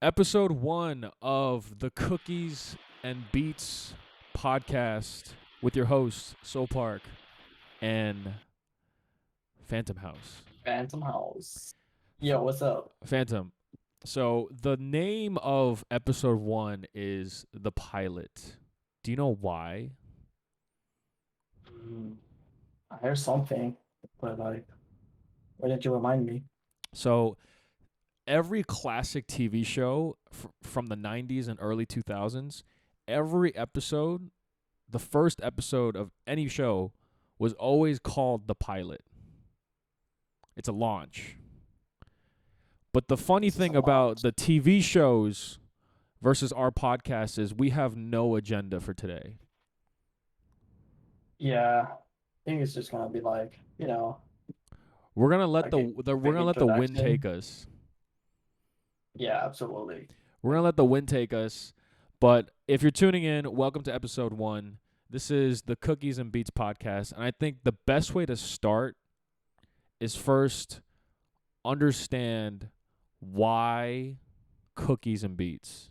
Episode 1 of the Cookies and Beats podcast with your hosts, SeoulPark and Phantom House. Phantom House. F- Yo, what's up? Phantom. So, the name of episode 1 is The Pilot. Do you know why? Mm, I heard something, but why didn't you remind me? So, every classic TV show from the 90s and early 2000s, every episode, the first episode of any show was always called The Pilot. It's a launch. But the funny This is thing a lot. about the TV shows versus our podcast is we have no agenda for today. Yeah, I think it's just gonna be We're gonna let like a we're quick gonna let the wind take introduction. us. Yeah, absolutely. We're Like, gonna let the wind take us. But if you're tuning in, welcome to episode 1. This is the Cookies and Beats podcast, and I think the best way to start is first understand why cookies and beats,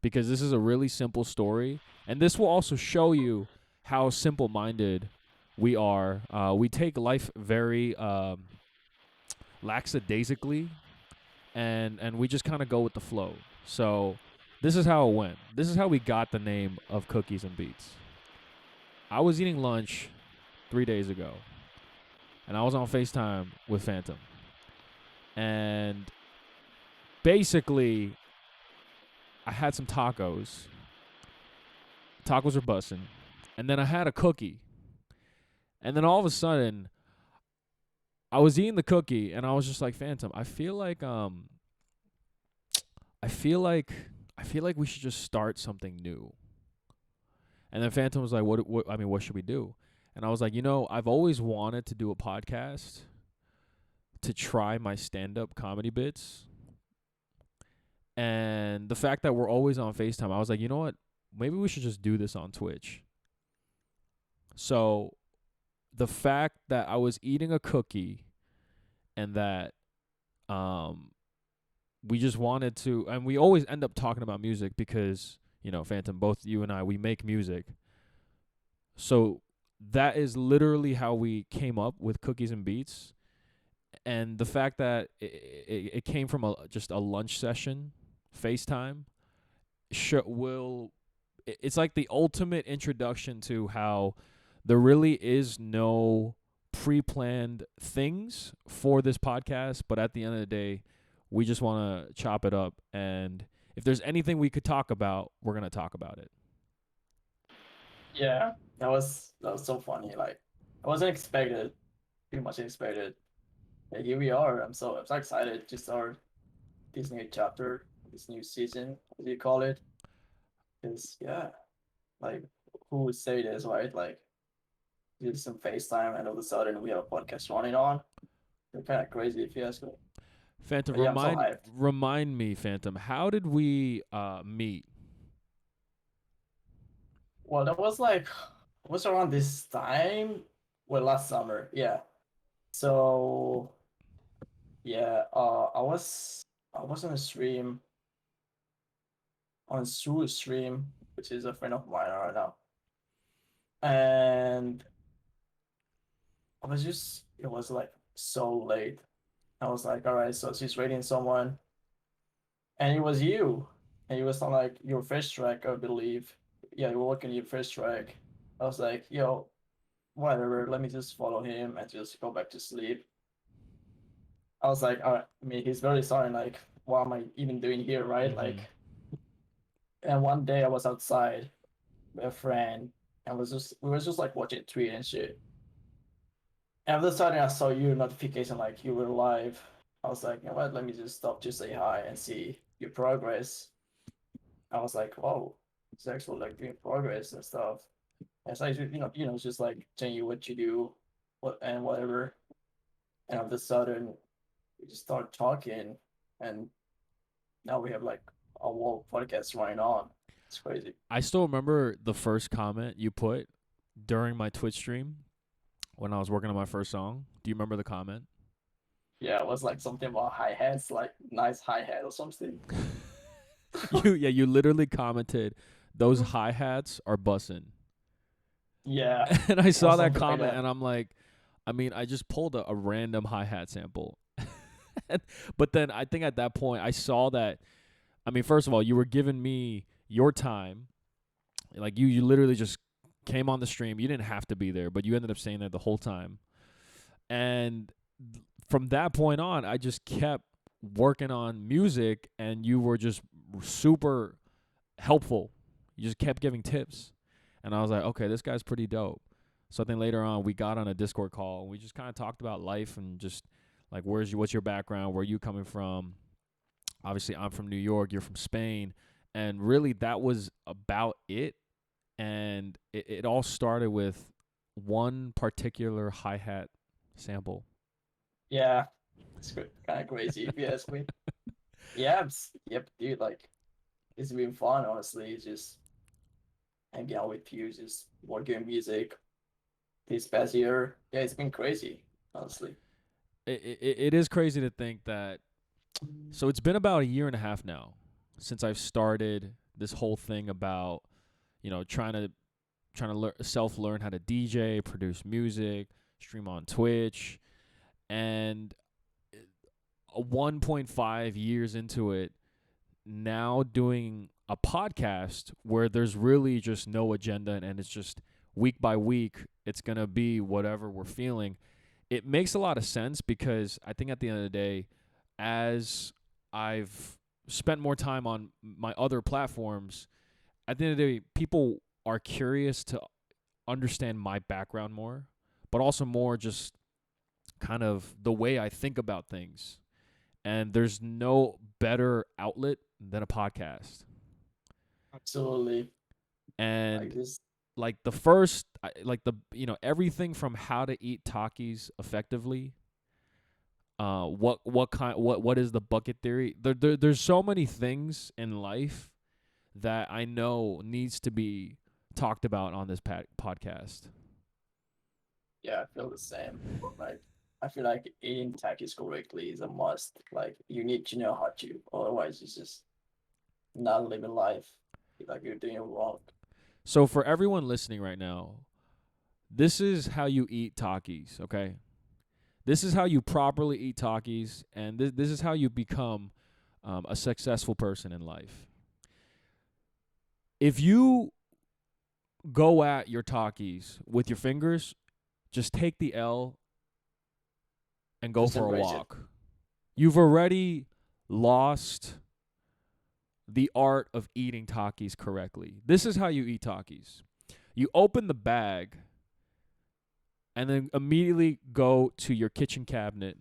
because this is a really simple story, and this will also show you how simple-minded we are. We take life very lackadaisically, and we just kind of go with the flow. So this is how it went. This is how we got the name of Cookies and Beats. I was eating lunch 3 days ago, and I was on FaceTime with Phantom, and basically I had some tacos. Tacos are bussin'. And then I had a cookie. And then all of a sudden, I was eating the cookie and I was just like, Phantom, I feel like I feel like we should just start something new. And then Phantom was like, what should we do? And I was like, I've always wanted to do a podcast to try my stand-up comedy bits. And the fact that we're always on FaceTime, I was like, you know what? Maybe we should just do this on Twitch. So the fact that I was eating a cookie and that um we just wanted to, and we always end up talking about music because, Phantom, both you and I, we make music. So that is literally how we came up with Cookies and Beats. And the fact that it came from just a lunch session, FaceTime, will it's like the ultimate introduction to how there really is no pre-planned things for this podcast, but at the end of the day, we just want to chop it up, and if there's anything we could talk about, we're going to talk about it. yeah, that was so funny. Like, I wasn't expected, pretty much expected. And here we are. I'm so excited to start this new chapter, this new season, as you call it. Because yeah, like who would say this, right? Like, did some FaceTime and all of a sudden we have a podcast running on. They're kind of crazy if you ask me. Phantom, But yeah, I'm so remind hyped. remind me, Phantom, how did we meet? Well, that was it was around this time, well, last summer, yeah. So yeah, I was on a stream on Sue stream, which is a friend of mine right now, and it was like so late. I was like, all right, so she's rating someone, and it was you, and it was on like your first track, I believe. Yeah, you were working your first track. I was like, yo, whatever, let me just follow him and just go back to sleep. I was like, all right, I mean, he's very sorry, like, what am I even doing here, right? Mm-hmm. Like, and one day I was outside with a friend and we were just like watching tweet and shit. And all of a sudden I saw your notification like you were live. I was like, you know what, let me just stop to say hi and see your progress. I was like, whoa, it's actually like doing progress and stuff. And it's like, it's just like telling you what you do, what and whatever. And all of a sudden we just start talking, and now we have like a whole podcast running on. It's crazy. I still remember the first comment you put during my Twitch stream when I was working on my first song. Do you remember the comment? Yeah, it was like something about hi hats, like nice hi hat or something. You literally commented those hi-hats are bussin'. Yeah, And I or saw that something like comment that. and I'm like, I mean, I just pulled a random hi-hat sample. But then I think at that point I saw that, I mean, first of all, you were giving me your time. Like you literally just came on the stream. You didn't have to be there, but you ended up staying there the whole time. And from that point on, I just kept working on music, and you were just super helpful. You just kept giving tips, and I was like, okay, this guy's pretty dope. So I think later on we got on a Discord call and we just kind of talked about life and just like what's your background, where are you coming from. Obviously, I'm from New York, you're from Spain, and really that was about it. And it all started with one particular hi hat sample. Yeah, it's kind of crazy if you ask me. Yeah, yep, dude. Like it's been fun, honestly. Just hanging out with you, just working on music this past year. Yeah, it's been crazy, honestly. It is crazy to think that. So it's been about a year and a half now since I've started this whole thing about trying to self learn how to DJ, produce music, stream on Twitch, and 1.5 years into it, now doing a podcast where there's really just no agenda and it's just week by week, it's going to be whatever we're feeling. It makes a lot of sense because I think at the end of the day, as I've spent more time on my other platforms, at the end of the day, people are curious to understand my background more, but also more just kind of the way I think about things. And there's no better outlet than a podcast. Absolutely. Like And this. like the first, like the everything from how to eat takis effectively. What is the bucket theory? There's so many things in life that I know needs to be talked about on this podcast. Yeah, I feel the same. Like I feel like eating takis correctly is a must. Like you need to know how to, otherwise it's just not living life. Like you're doing it wrong. So for everyone listening right now, this is how you eat takis, okay? This is how you properly eat takis, and this is how you become a successful person in life. If you go at your takis with your fingers, just take the L and go Just for a embrace it. walk. You've already lost the art of eating takis correctly. This is how you eat takis. You open the bag and then immediately go to your kitchen cabinet.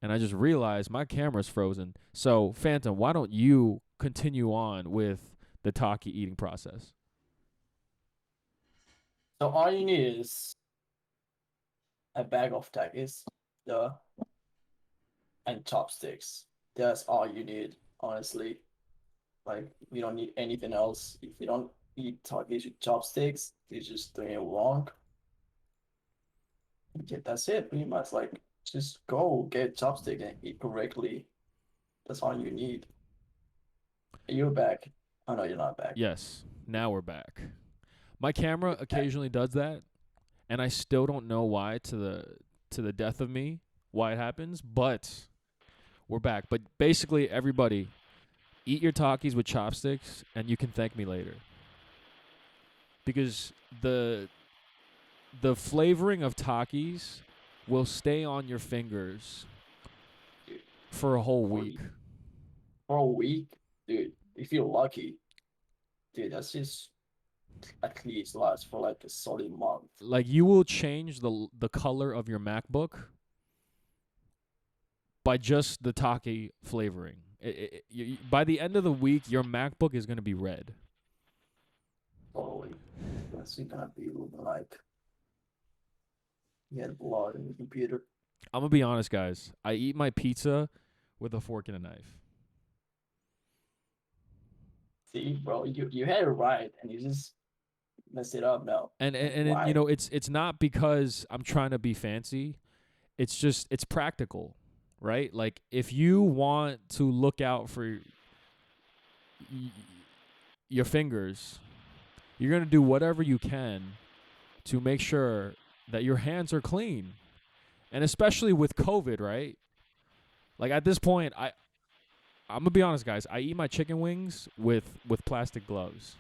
And I just realized my camera's frozen. So, Phantom, why don't you continue on with the taki eating process? So all you need is a bag of takis, the and chopsticks. That's all you need, honestly. Like you don't need anything else. If you don't eat takis with chopsticks, you're just doing it wrong. Yeah, that's it, pretty much. Like just go get chopstick and eat correctly. That's all you need. You're back. Oh no, you're not back. Yes, now we're back. My camera Back. occasionally does that, and I still don't know why to the death of me why it happens, but we're back. But basically, everybody, eat your Takis with chopsticks, and you can thank me later because the flavoring of Takis will stay on your fingers Dude, for a whole for week. for a week, dude. If you're lucky, dude, that's just at least lasts for like a solid month. Like you will change the color of your MacBook by just the Taki flavoring. By the end of the week, your MacBook is going to be red. Totally. That's gonna be looking like you had blood in the computer. I'm going to be honest, guys. I eat my pizza with a fork and a knife. See, bro, you had it right, and you just messed it up now. Like, And why? it's not because I'm trying to be fancy. It's just it's practical, right? Like if you want to look out for y- your fingers, you're gonna do whatever you can to make sure that your hands are clean. And especially with COVID, right? Like at this point, I'm gonna be honest, guys. I eat my chicken wings with plastic gloves.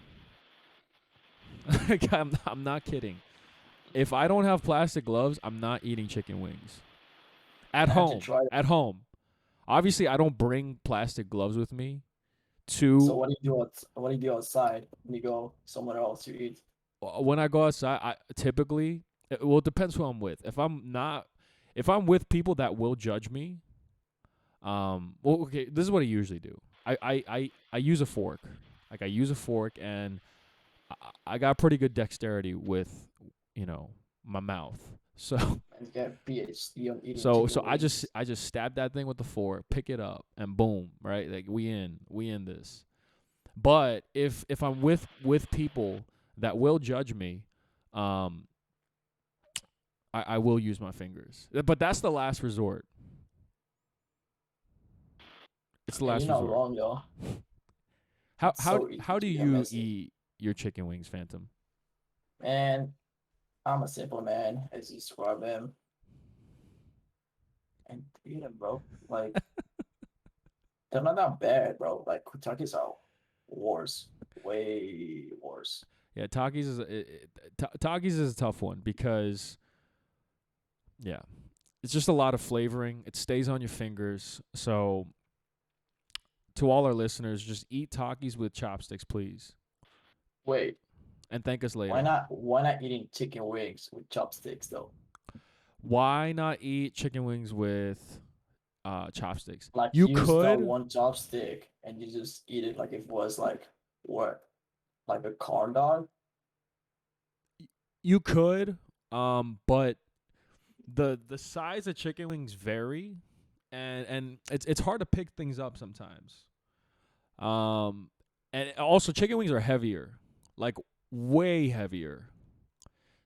Like, I'm not kidding. If I don't have plastic gloves, I'm not eating chicken wings at I have to home. try it. At home, obviously, I don't bring plastic gloves with me. So To what do you do outside when you go somewhere else to eat? when I go outside, I typically well, it depends who I'm with. If I'm with people that will judge me, well, okay, this is what I usually do. I use a fork. Like I use a fork, and I got pretty good dexterity with, you know, my mouth. So And get a PhD on eating so chicken wings. I just stab that thing with the fork, pick it up, and boom, right? Like we in this. But if I'm with people that will judge me, um, I will use my fingers. But that's the last resort. It's the And you're last not resort. wrong, though. How It's so easy how do to get you messy. eat your chicken wings, Phantom? And I'm a simple man, as you describe them, and eat them, bro. Like they're not that bad, bro. Like Kentucky's are worse, way worse. Yeah, Takis is Takis is a tough one because yeah, it's just a lot of flavoring. It stays on your fingers. So to all our listeners, just eat Takis with chopsticks, please, Wait, and thank us why later. not? Why not eating chicken wings with chopsticks though? Why not eat chicken wings with chopsticks? Like You use the could, one chopstick and you just eat it like if it was like what, like a corn dog? you could, but the size of chicken wings vary, and it's hard to pick things up sometimes. Um, and also chicken wings are heavier, like way heavier.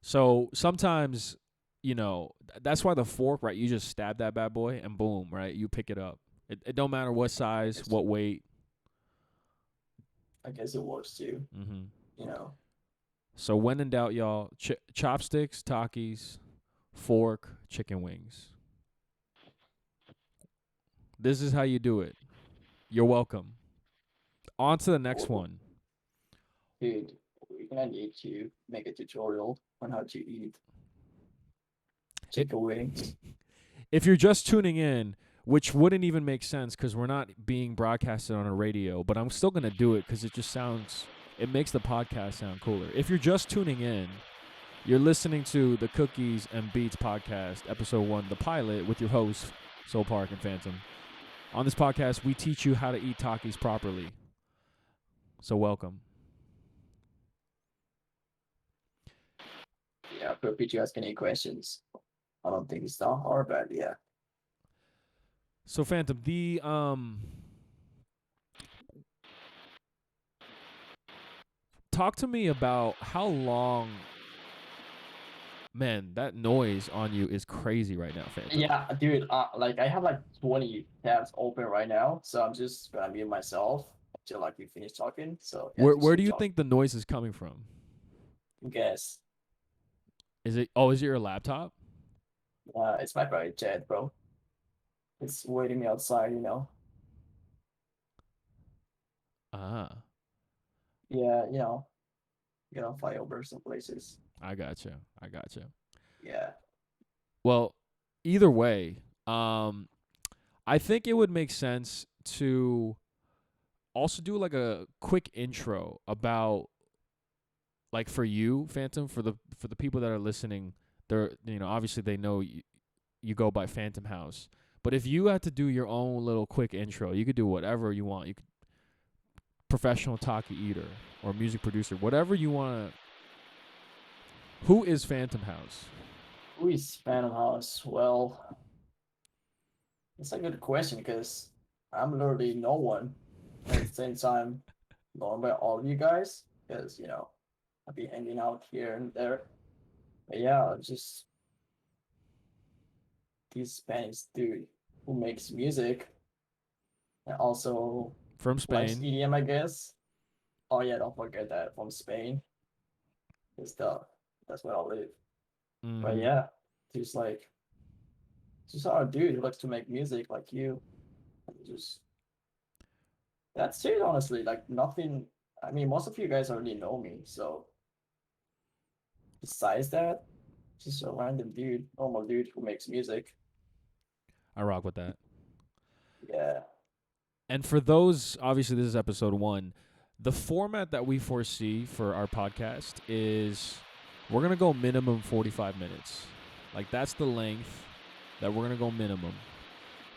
So sometimes, that's why the fork, right? You just stab that bad boy and boom, right? You pick it up. It don't matter what I size, guess what weight. I guess it works too. Hmm. You know, So when in doubt, y'all, chopsticks, takis, fork, chicken wings. This is how you do it. You're welcome. On to the next w- one. dude, we're gonna need to make a tutorial on how to eat It, chicken wings. if you're just tuning in, which wouldn't even make sense because we're not being broadcasted on a radio, but I'm still going to do it because it makes the podcast sound cooler. If you're just tuning in, you're listening to the Cookies and Beats podcast, episode 1, the pilot, with your hosts, SeoulPark and Phantom. On this podcast, we teach you how to eat Takis properly. So welcome. Yeah, feel free to ask any questions. I don't think it's that hard, but yeah. So Phantom, the talk to me about how long. Man, that noise on you is crazy right now, Phantom. Yeah, dude, like I have like 20 tabs open right now, so I'm just gonna mute myself until like you finish talking. So yeah, just Where do keep you talking. think the noise is coming from? Guess. Is it your laptop? It's my private chat, bro. It's waiting me outside, you know. Ah, Yeah, fly over some places. I gotcha. I gotcha. Yeah. Well, either way, I think it would make sense to also do like a quick intro about, like, for you, Phantom, for the people that are listening. They're, obviously they know you go by Phantom House. But if you had to do your own little quick intro, you could do whatever you want. You could professional taki eater or music producer, whatever you want to. Who is Phantom House? Who is Phantom House? Well, it's a good question because I'm literally no one. At the same time, known by all of you guys, because I'll be hanging out here and there. But yeah, just this Spanish dude who makes music and also From likes Spain. EDM, I guess. Oh yeah, don't forget that from Spain. It's the that's where I live. But Mm-hmm. yeah, he's like just our dude who likes to make music like you. Just that's it, honestly. Like nothing. I mean, most of you guys already know me, so besides that, just a random dude, normal dude who makes music. I rock with that. Yeah, And for those, obviously, this is episode 1. The format that we foresee for our podcast is we're going to go minimum 45 minutes. Like, that's the length that we're going to go minimum.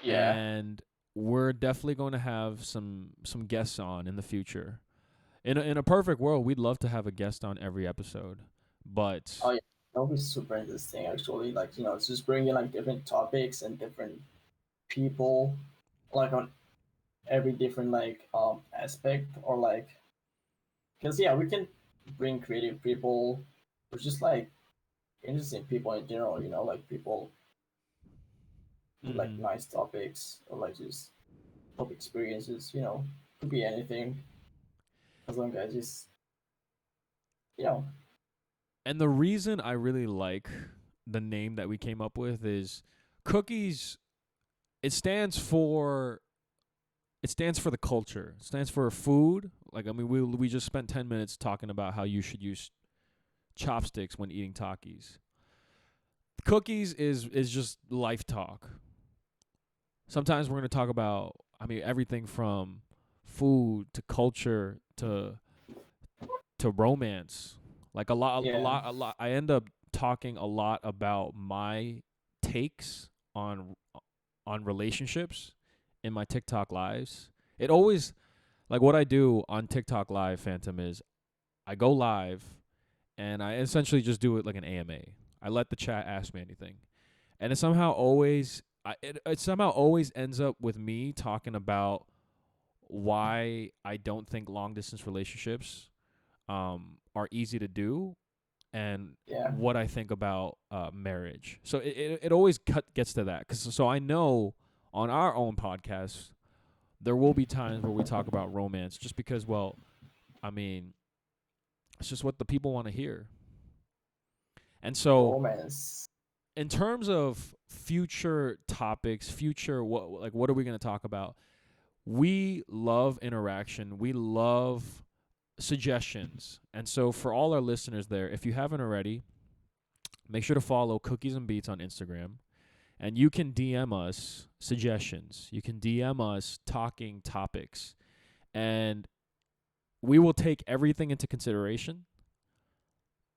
yeah. And we're definitely going to have some guests on in the future. In a perfect world, we'd love to have a guest on every episode. But Oh yeah, that'll be super interesting actually. Like it's just bringing like different topics and different people, like on every different like aspect or like because yeah, we can bring creative people, or just like interesting people in general. Like people who like mhm. nice topics or like just top experiences. Could be anything as long as just you know. And the reason I really like the name that we came up with is cookies. It stands for the culture. It stands for food. Like, I mean, we just spent 10 minutes talking about how you should use chopsticks when eating takis. Cookies is just life talk. Sometimes we're gonna talk about, I mean, everything from food to culture to romance. Like Yeah, a lot. I end up talking a lot about my takes on relationships in my TikTok lives. It always, like, what I do on TikTok live, Phantom, is I go live and I essentially just do it like an AMA. I let the chat ask me anything, and it somehow always ends up with me talking about why I don't think long distance relationships are easy to do, and yeah, what I think about marriage. So it always gets to that, so I know on our own podcast there will be times where we talk about romance, just because, well, I mean, it's just what the people want to hear. And so, romance in terms of future topics, what are we going to talk about? We love interaction. We love suggestions. And so, for all our listeners there, if you haven't already, make sure to follow Cookies and Beats on Instagram. And you can DM us suggestions. You can DM us talking topics. And we will take everything into consideration.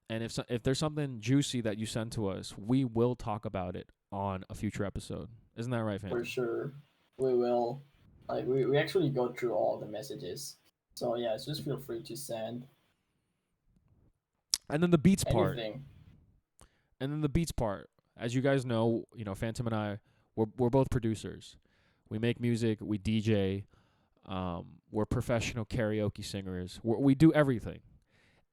And if there's something juicy that you send to us, we will talk about it on a future episode. Isn't that right, for Phantom? sure. We will. Like we actually go through all the messages. So yeah, just feel free to send And then the beats part. anything. And then the beats part. As you guys know, Phantom and I, we're both producers. We make music. We DJ. We're professional karaoke singers. We do everything.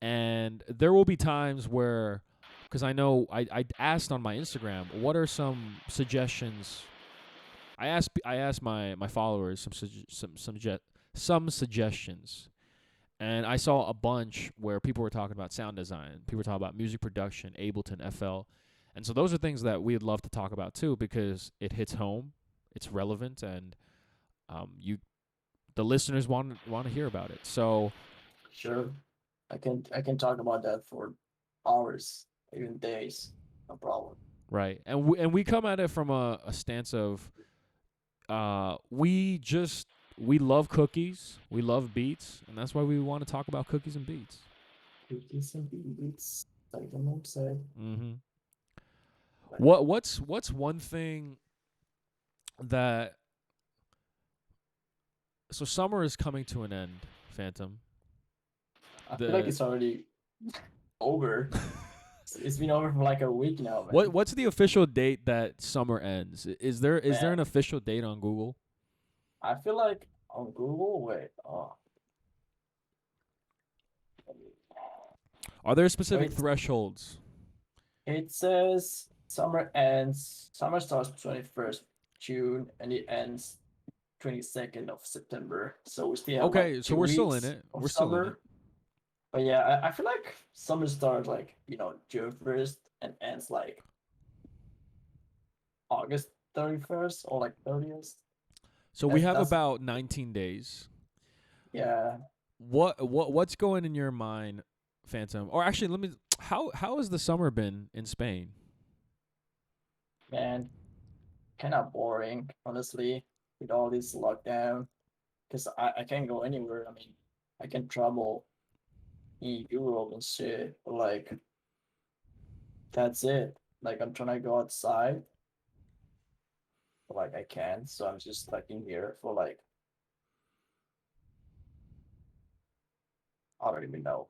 And there will be times where, because I know I asked on my Instagram, what are some suggestions. I asked my followers some suggestions, and I saw a bunch where people were talking about sound design, people were talking about music production, Ableton, FL, and so those are things that we'd love to talk about too, because it hits home, it's relevant, and you the listeners want to hear about it. So Sure. I can talk about that for hours, even days. No problem. right, and we come at it from a stance of we love cookies, we love beats, and that's why we want to talk about cookies and beats. Cookies and beats, like the mom said. Mm-hmm. But What's one thing that so summer is coming to an end, Phantom. I feel like The it's already over. It's been over for like a week now, man. what's the official date that summer ends? Is there an Man, official date on Google? I feel like on Google. Wait, oh, Are there specific wait. thresholds? It says summer ends. Summer starts 21st June and it ends 22nd of September. So we still have like Okay, so two we're still in weeks it. of We're still in it. summer. But yeah, I feel like summer starts like, June 1st and ends like August 31st or like 30th. So we That's have that's about 19 days. yeah, What's going in your mind, Phantom? Or actually, let me. How has the summer been in Spain? man, kind of boring, honestly, with all this lockdown. Because I can't go anywhere. I mean, I can travel in Europe and shit, but like that's it. Like I'm trying to go outside, but like I can't. So I'm just stuck in here for like I don't even know.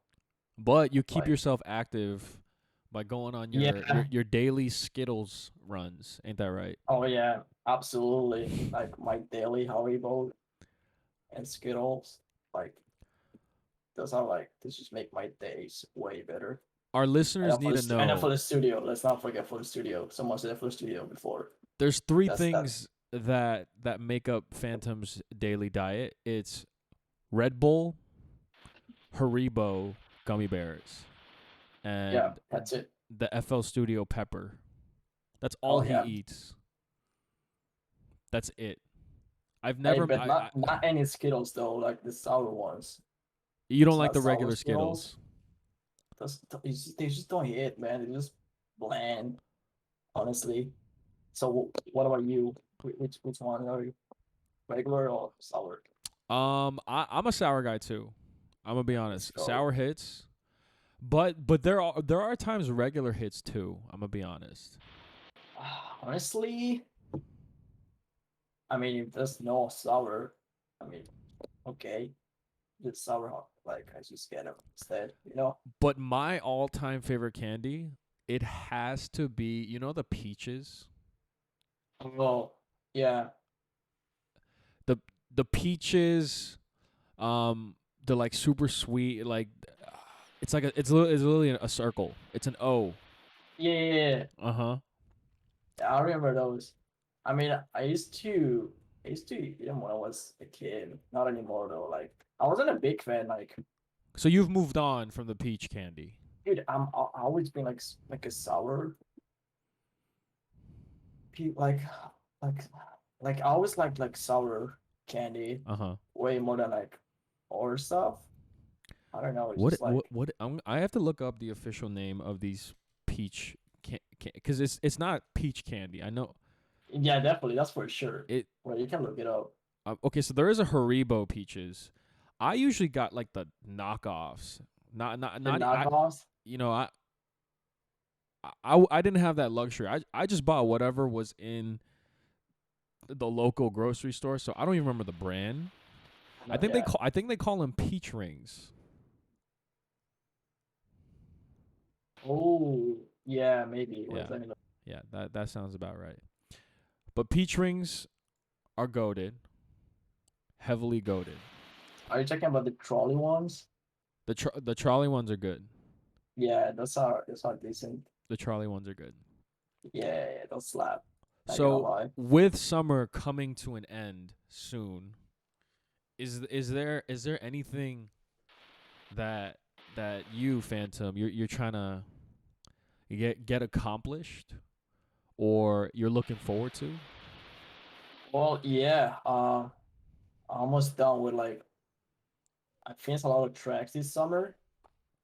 But you keep Like yourself active by going on yeah, your daily Skittles runs. Ain't that right? oh yeah, absolutely. Like my daily Haribo and Skittles, like those are like this just make my days way better. Our And listeners then need to and then for know the studio, let's not forget for the studio. Someone said for the studio before. there's three That's things that make up Phantom's daily diet. It's Red Bull, Haribo gummy bears, yeah, and that's it. the FL Studio pepper. That's all Oh he yeah. eats. That's it. I've Hey, never but I not any Skittles though, like the sour ones. You don't It's like not the sour regular Skittles. Skittles. They just don't hit, man. They're just bland, honestly. So what about you? Which one are you? Regular or sour? I'm a sour guy too. I'm gonna be Let's honest. go. Sour hits, but there are times regular hits too. I'm gonna be honest. Honestly, I mean, if there's no sour, I mean, okay, it's sour. Like I just get them instead, you know. But my all-time favorite candy, it has to be the peaches, Oh, yeah, the the peaches, um, the like super sweet like. It's literally a circle. It's an O. yeah, yeah, yeah. Uh huh. Yeah, I remember those. I mean, I used to eat them when I was a kid. Not anymore though. Like, I wasn't a big fan. Like, So you've moved on from the peach candy. dude, I always been like a sour. Like, like, like I always like sour candy Uh huh. way more than like other stuff. I don't know. It's What just what like, what? I have to look up the official name of these peach because it's not peach candy. I know yeah, definitely, that's for sure. it. Well, you can look it up. Okay, so there is a Haribo peaches. I usually got like the knockoffs. The Not I. knockoffs. You know I didn't have that luxury. I just bought whatever was in the local grocery store. So I don't even remember the brand. No, yeah. I think they call them peach rings. Oh, yeah, maybe. Wait, Yeah, let me look. yeah, that sounds about right. But peach rings are goaded, heavily goaded. Are you talking about the trolley ones? The trolley ones are good. Yeah, those are decent. The Charlie ones are good. Yeah, yeah, those slap. Not gonna So lie. with summer coming to an end soon, is there anything that you Phantom you're trying to get accomplished or you're looking forward to? Well, yeah. Almost done with like I finished a lot of tracks this summer.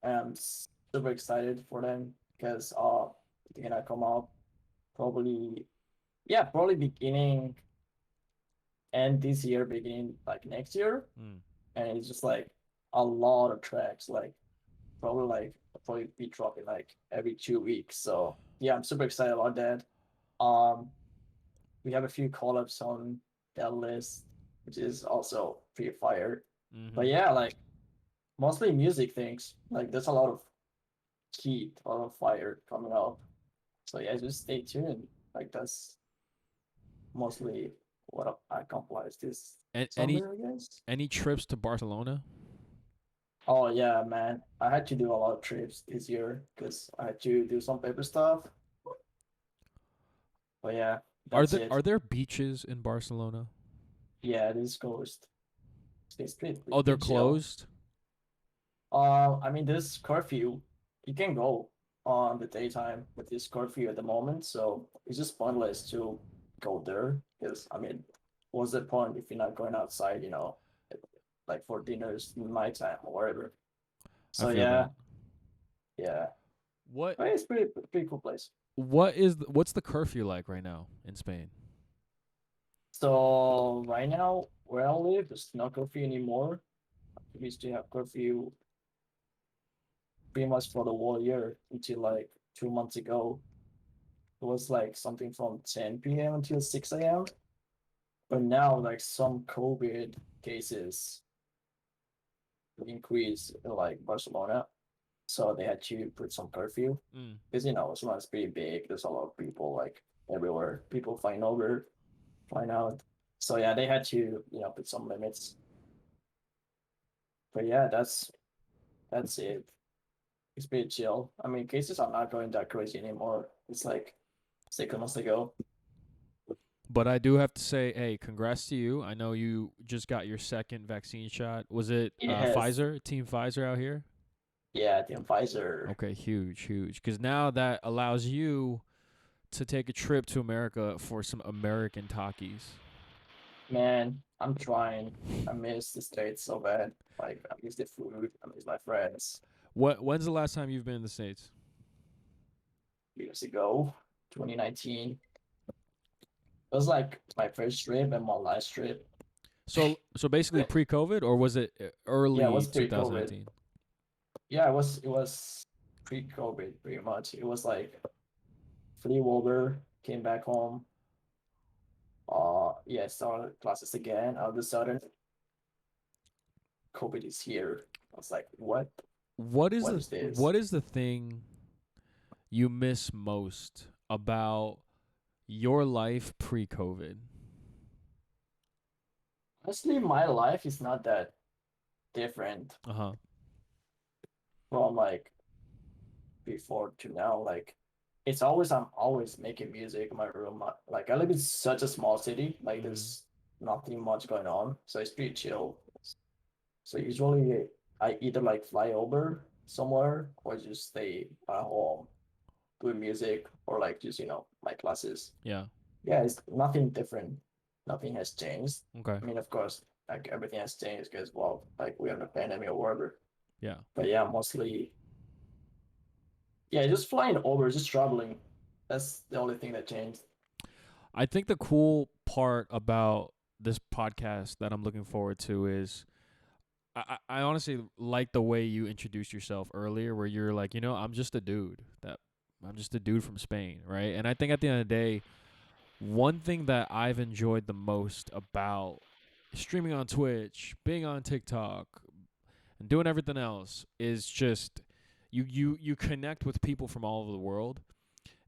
And I'm super excited for them because they're gonna come out probably probably beginning end this year, beginning like next year. Mm. And it's just like a lot of tracks, like probably I'll probably be dropping like every 2 weeks. So yeah, I'm super excited about that. Um, we have a few collabs on that list, which is also pretty fire. But Mm-hmm. yeah, like mostly music things. Like there's a lot of heat, a lot of fire coming up. So yeah, just stay tuned. Like that's mostly what I accomplished this And summer, I guess. any trips to Barcelona? Oh yeah, man. I had to do a lot of trips this year because I had to do some paper stuff. But yeah, that's it. Are there beaches in Barcelona? Yeah, it is closed. It's Oh, they're pretty chill. closed. I mean, this curfew, you can go on the daytime with this curfew at the moment, so it's just pointless to go there because I mean, what's the point if you're not going outside, like for dinners, nighttime or whatever. I So feel that. yeah, What but it's pretty cool place. what's the curfew like right now in Spain? So right now where I live, there's no curfew anymore. We used to have curfew pretty much for the whole year until like 2 months ago. It was like something from 10 p.m. until 6 a.m. But now, like some COVID cases increased in like Barcelona, so they had to put some curfew Mm. because Barcelona is pretty big. There's a lot of people like everywhere. People flying out. So yeah, they had to put some limits. But yeah, that's it. It's pretty chill. I mean, cases are not going that crazy anymore. It's like 6 months ago. But I do have to say, hey, congrats to you. I know you just got your second vaccine shot. Was it Yes, Pfizer, Team Pfizer out here? yeah, the Pfizer. Okay, huge, huge. Because now that allows you to take a trip to America for some American takis. Man, I'm trying. I miss the States so bad. Like, I miss the food. I miss my friends. When's the last time you've been in the States? Years ago, 2019. It was like my first trip and my last trip. So basically pre-COVID, or was it Yeah, it early was pre-COVID. 2019? Yeah, it was pre-COVID pretty much. It was like flew over, came back home. Yeah, started classes again. All of a sudden, COVID is here. I was like, what? What is this? What is the thing you miss most about your life pre-COVID? Honestly, my life is not that different Uh-huh. from like before to now. Like I'm always making music in my room. Like I live in such a small city. Like Mhm. there's nothing much going on, so it's pretty chill. So usually I either like fly over somewhere or just stay at home doing music or like just my classes. Yeah. Yeah, it's nothing different. Nothing has changed. Okay. I mean, of course, like everything has changed because well, like we're in a pandemic or whatever. Yeah. But yeah, mostly yeah, just flying over, just traveling. That's the only thing that changed. I think the cool part about this podcast that I'm looking forward to is I honestly like the way you introduced yourself earlier, where you're like, I'm just a dude from Spain, right? And I think at the end of the day, one thing that I've enjoyed the most about streaming on Twitch, being on TikTok, and doing everything else is just you connect with people from all over the world,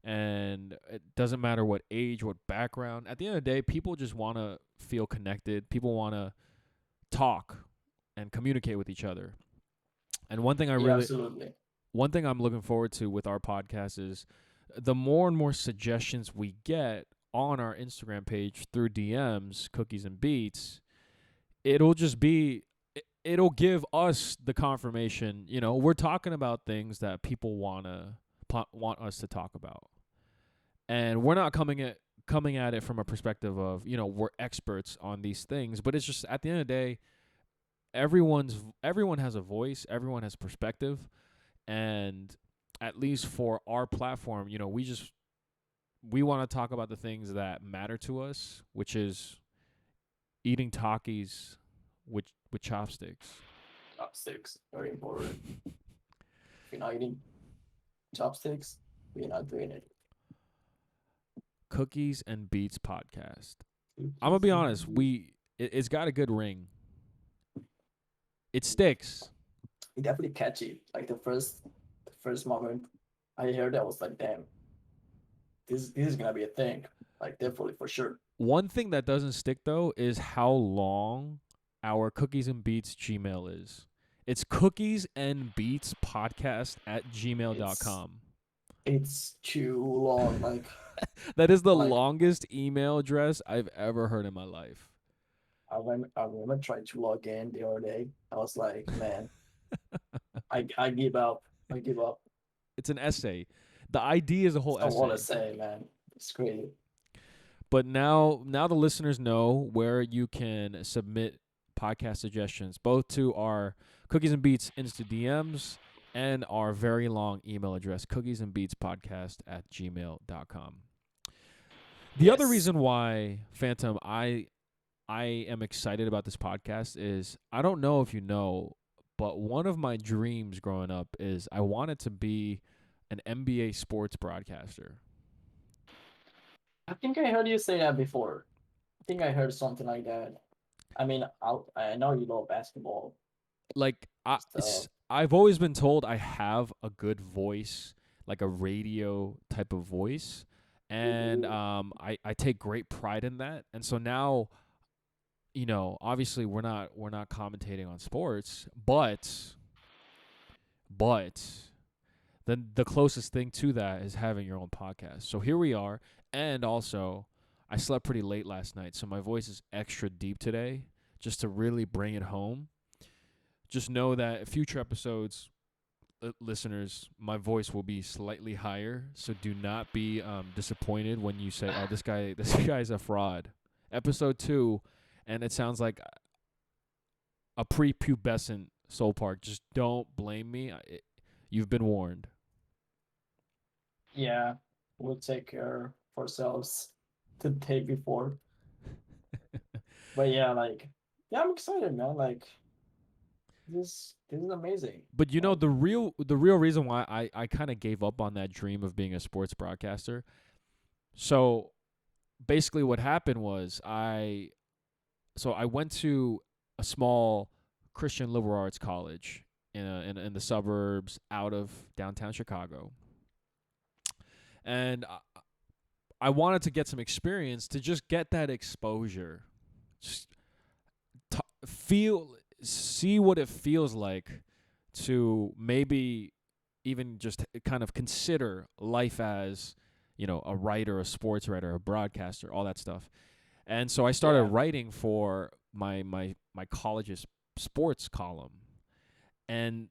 and it doesn't matter what age, what background. At the end of the day, people just want to feel connected. People want to talk and communicate with each other. And Yeah, absolutely. one thing I'm looking forward to with our podcast is the more and more suggestions we get on our Instagram page through DMs, cookies and beats, it'll just be it'll give us the confirmation, we're talking about things that people want us to talk about. And we're not coming at it from a perspective of, we're experts on these things, but it's just at the end of the day, everyone has a voice, everyone has perspective, and at least for our platform, we want to talk about the things that matter to us, which is eating takis with chopsticks. Chopsticks, very important. If you're not eating chopsticks, you're not doing it. Cookies and Beats podcast. I'm gonna Cookies be honest. and It's got a good ring. It sticks. definitely catchy. Like the first moment I heard that I was like, damn, this is gonna be a thing. Like definitely for sure. One thing that doesn't stick though is how long our Cookies and Beats Gmail is. It's cookies and beats podcast at It's gmail.com. it's too long. That is the Like longest email address I've ever heard in my life. I remember trying to log in the other day. I was like, man, I give up. I give up. It's an essay. The ID is a whole Don't want to essay. say, man. It's crazy. But now the listeners know where you can submit podcast suggestions, both to our Cookies and Beats Insta DMs and our very long email address, cookiesandbeatspodcast@gmail.com. The other Yes. reason why, Phantom, I am excited about this podcast is I don't know if you know, but one of my dreams growing up is I wanted to be an NBA sports broadcaster. I think I heard you say that before. I think I heard something like that. I mean, I know you love basketball Like stuff. I've always been told I have a good voice, like a radio type of voice, and I take great pride in that. And so now, obviously we're not commentating on sports, but then the closest thing to that is having your own podcast. So here we are, and also I slept pretty late last night, so my voice is extra deep today, just to really bring it home. Just know that future episodes, listeners, my voice will be slightly higher. So do not be disappointed when you say, "Oh, this guy's a fraud." Episode 2, and it sounds like a prepubescent SeoulPark. Just don't blame me. You've been warned. Yeah, we'll take care of ourselves the day before. But yeah, like, yeah, I'm excited, man. Like, this is amazing. But Like, the real reason why I kind of gave up on that dream of being a sports broadcaster. So basically, what happened was I went to a small Christian liberal arts college in the suburbs out of downtown Chicago, and I wanted to get some experience to just get that exposure, just feel see what it feels like to maybe even just kind of consider life as a writer, a sports writer, a broadcaster, all that stuff. And so I started yeah. writing for my college's sports column. And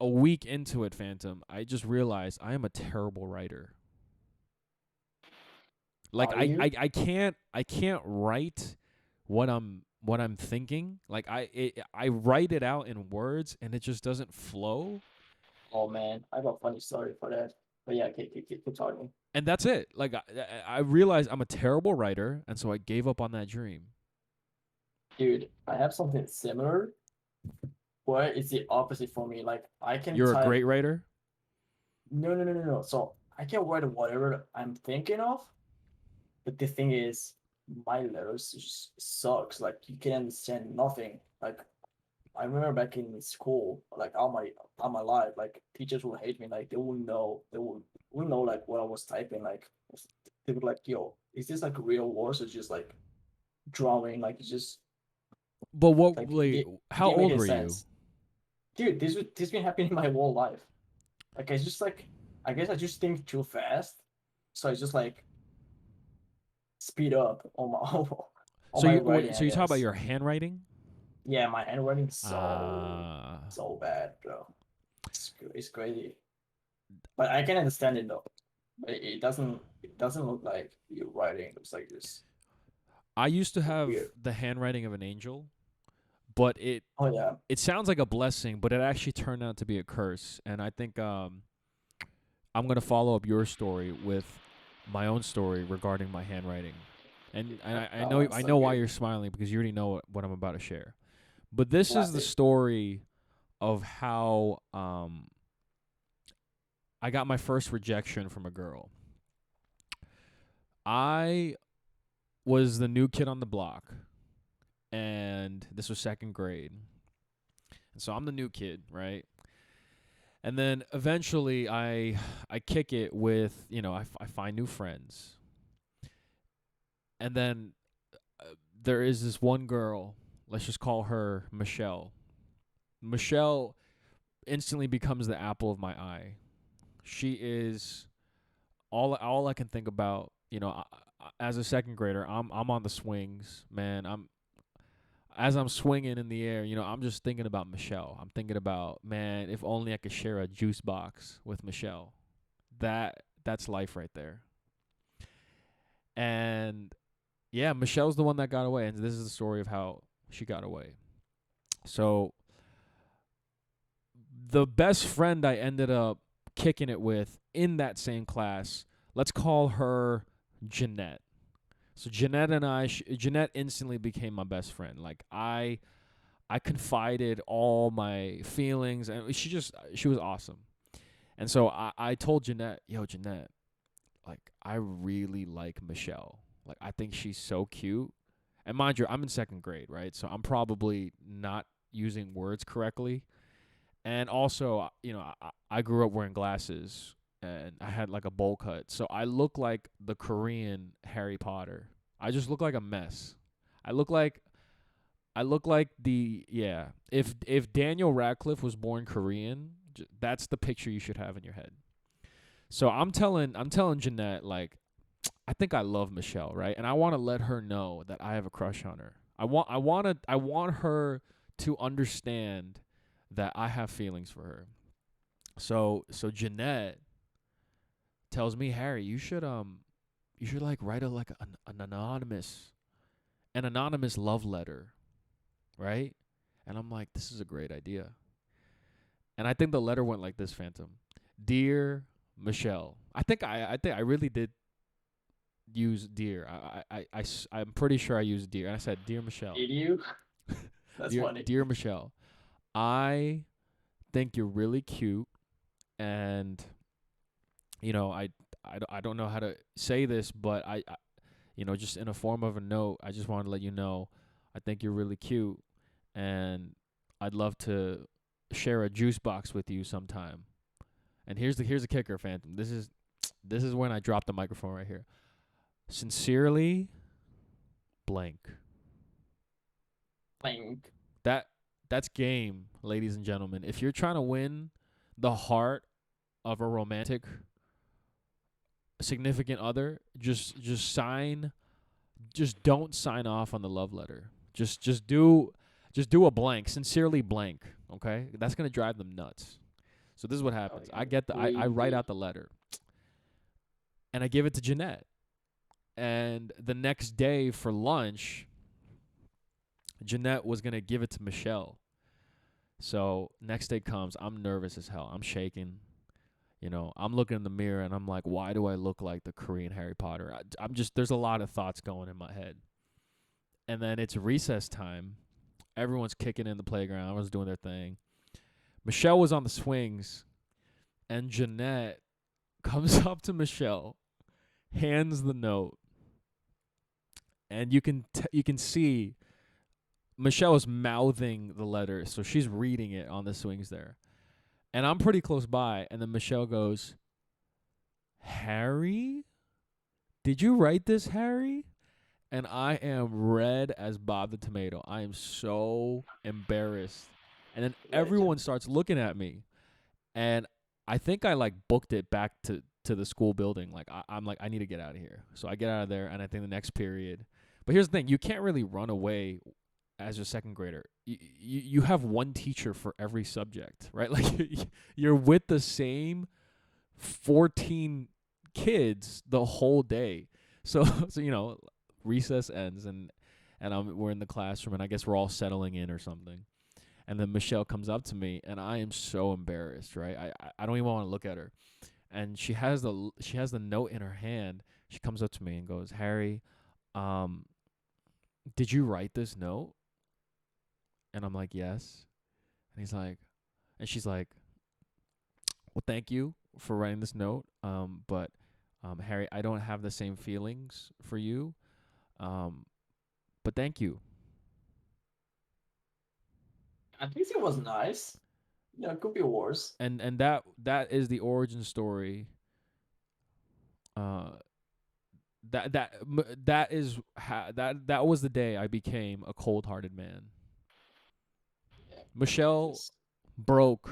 a week into it, Phantom, I just realized I am a terrible writer. Like Are I you? I, I can't write what I'm thinking. Like I write it out in words and it just doesn't flow. Oh man, I got a funny story for that. But yeah, keep talking. And that's it. Like I realized I'm a terrible writer, and so I gave up on that dream. Dude, I have something similar where it's the opposite for me. Like, I can You're a type, great writer. no, no, no, no, no. So I can write whatever I'm thinking of, but the thing is, my letters just sucks. Like, you can understand nothing. Like, I remember back in school, like all my life, like teachers would hate me. Like, they would know like what I was typing. Like, they would like, yo, is this like real words or just like drawing? Like, it's just But what? like Like, it how didn't make old any were you? sense. Dude, this been happening my whole life. Like, I just like, I guess I just think too fast, so I just like speed up on my on So my you writing, so I you talk about guess. your handwriting. Yeah, my handwriting is so Uh so bad, bro. It's crazy, but I can understand it though. It doesn't look like your writing. It looks like this I used to have weird. the handwriting of an angel, but it Oh yeah, it sounds like a blessing, but it actually turned out to be a curse. And I think I'm gonna follow up your story with my own story regarding my handwriting. And I that know one's I so know why good. you're smiling because you already know what I'm about to share. But this is Blast the it. story of how I got my first rejection from a girl. I was the new kid on the block, and this was second grade. And so I'm the new kid, right? And then eventually I kick it with, I find new friends. And then there is this one girl, let's just call her Michelle. Michelle instantly becomes the apple of my eye. She is all I can think about. As a second grader, I'm on the swings, man. as I'm swinging in the air, I'm just thinking about Michelle. I'm thinking about, man, if only I could share a juice box with Michelle. That's life right there. And yeah, Michelle's the one that got away, and this is the story of how she got away. So the best friend I ended up kicking it with in that same class, let's call her Jeanette. So Jeanette and Jeanette instantly became my best friend. Like I confided all my feelings, and she was awesome. And so I told Jeanette, yo, Jeanette, like I really like Michelle. Like I think she's so cute. And mind you, I'm in second grade, right? So I'm probably not using words correctly. And also, I grew up wearing glasses and I had like a bowl cut. So I look like the Korean Harry Potter. I just look like a mess. I look like I look like the yeah. If Daniel Radcliffe was born Korean, that's the picture you should have in your head. So I'm telling Jeanette, like, I think I love Michelle, right? And I want to let her know that I have a crush on her. I want her to understand that I have feelings for her. So Jeanette tells me, Harry, you should like write like an anonymous love letter, right? And I'm like, this is a great idea. And I think the letter went like this, Phantom. Dear Michelle. I think I really did use dear. I'm pretty sure I used dear. And I said, Dear Michelle. Did you? That's Dear funny. dear Michelle. I think you're really cute, and I don't know how to say this, but just in a form of a note, I just wanted to let you know I think you're really cute, and I'd love to share a juice box with you sometime. And here's the kicker, Phantom. This is when I drop the microphone right here. Sincerely, blank. Like, That that's game, ladies and gentlemen. If you're trying to win the heart of a romantic significant other, just don't sign off on the love letter. Just do a blank, sincerely blank, okay? That's going to drive them nuts. So this is what happens. I get the I write crazy. out the letter and I give it to Jeanette. And the next day for lunch, Jeanette was going to give it to Michelle. So next day comes, I'm nervous as hell. I'm shaking. I'm looking in the mirror and I'm like, why do I look like the Korean Harry Potter? There's a lot of thoughts going in my head. And then it's recess time. Everyone's kicking in the playground. Everyone's doing their thing. Michelle was on the swings, and Jeanette comes up to Michelle, hands the note, and you can see Michelle is mouthing the letter, so she's reading it on the swings there. And I'm pretty close by, and then Michelle goes, Harry? Did you write this, Harry? And I am red as Bob the Tomato. I am so embarrassed. And then everyone Legend. starts looking at me. And I think I like booked it back to the school building. Like I'm like, I need to get out of here. So I get out of there, and I think the next period. But here's the thing: you can't really run away as a second grader. You have one teacher for every subject, right? Like you're with the same 14 kids the whole day. So so recess ends, and we're in the classroom, and I guess we're all settling in or something. And then Michelle comes up to me, and I am so embarrassed, right? I don't even want to look at her. And she has the note in her hand. She comes up to me and goes, Harry, um, did you write this note? And I'm like, yes. And she's like, well, thank you for writing this note. But Harry, I don't have the same feelings for you. Um, but thank you. I think it was nice. Yeah, it could be worse. And that is the origin story. Uh, that is that was the day I became a cold-hearted man. Yeah, Michelle just broke